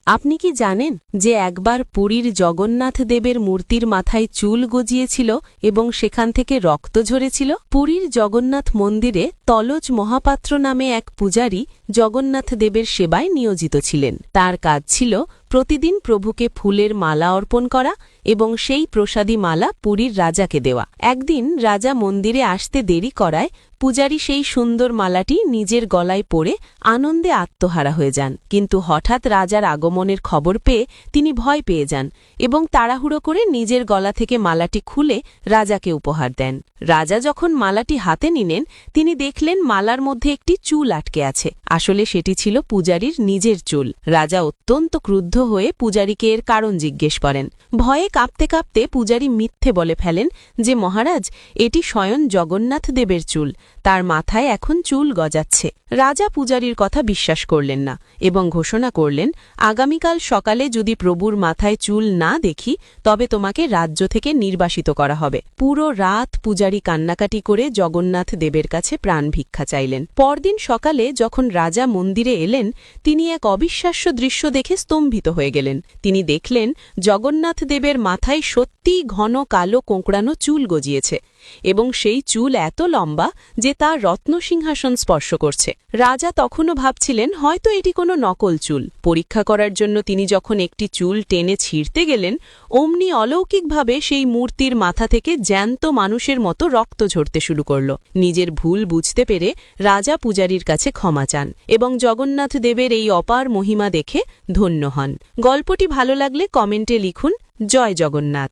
আপনি কি জানেন যে একবার পুরীর জগন্নাথ দেবের মূর্তির মাথায় চুল গজিয়েছিল এবং সেখান থেকে রক্ত ঝরেছিল? পুরীর জগন্নাথ মন্দিরে তলজ মহাপাত্র নামে এক পূজারী জগন্নাথ দেবের সেবায় নিয়োজিত ছিলেন। তার কাজ ছিল প্রতিদিন প্রভুকে ফুলের মালা অর্পণ করা এবং সেই প্রসাদী মালা পুরীর রাজাকে দেওয়া। একদিন রাজা মন্দিরে আসতে দেরি করায় পূজারী সেই সুন্দর মালাটি নিজের গলায় পরে আনন্দে আত্মহারা হয়ে যান। কিন্তু হঠাৎ রাজার আগমনের খবর পেয়ে তিনি ভয় পেয়ে যান এবং তাড়াহুড়ো করে নিজের গলা থেকে মালাটি খুলে রাজাকে উপহার দেন। রাজা যখন মালাটি হাতে নিলেন, তিনি দেখলেন মালার মধ্যে একটি চুল আটকে আছে। আসলে সেটি ছিল পূজারীর নিজের চুল। রাজা অত্যন্ত ক্রুদ্ধ হয়ে পূজারীকে এর কারণ জিজ্ঞেস করেন। ভয়ে কাঁপতে কাঁপতে পূজারী মিথ্যে বলে ফেলেন যে, মহারাজ, এটি স্বয়ং জগন্নাথ দেবের চুল, তার মাথায় এখন চুল গজাচ্ছে। রাজা পূজারীর কথা বিশ্বাস করলেন না এবং ঘোষণা করলেন, আগামীকাল সকালে যদি প্রভুর মাথায় চুল না দেখি তবে তোমাকে রাজ্য থেকে নির্বাসিত করা হবে। পুরো রাত পূজারী কান্নাকাটি করে জগন্নাথ দেবের কাছে প্রাণ ভিক্ষা চাইলেন। পরদিন সকালে যখন রাজা মন্দিরে এলেন, তিনি এক অবিশ্বাস্য দৃশ্য দেখে স্তম্ভিত হয়ে গেলেন। তিনি দেখলেন জগন্নাথ দেবের মাথায় সত্যিই ঘন কালো কোঁকড়ানো চুল গজিয়েছে এবং সেই চুল এত লম্বা যে তা রত্নসিংহাসন স্পর্শ করছে। রাজা তখনও ভাবছিলেন হয়তো এটি কোনো নকল চুল। পরীক্ষা করার জন্য তিনি যখন একটি চুল টেনে ছিঁড়তে গেলেন, অমনি অলৌকিকভাবে সেই মূর্তির মাথা থেকে জ্যান্ত মানুষের মতো রক্ত ঝরতে শুরু করল। নিজের ভুল বুঝতে পেরে রাজা পূজারীর কাছে ক্ষমা চান এবং জগন্নাথ দেবের এই অপার মহিমা দেখে ধন্য হন। গল্পটি ভালো লাগলে কমেন্টে লিখুন, জয় জগন্নাথ।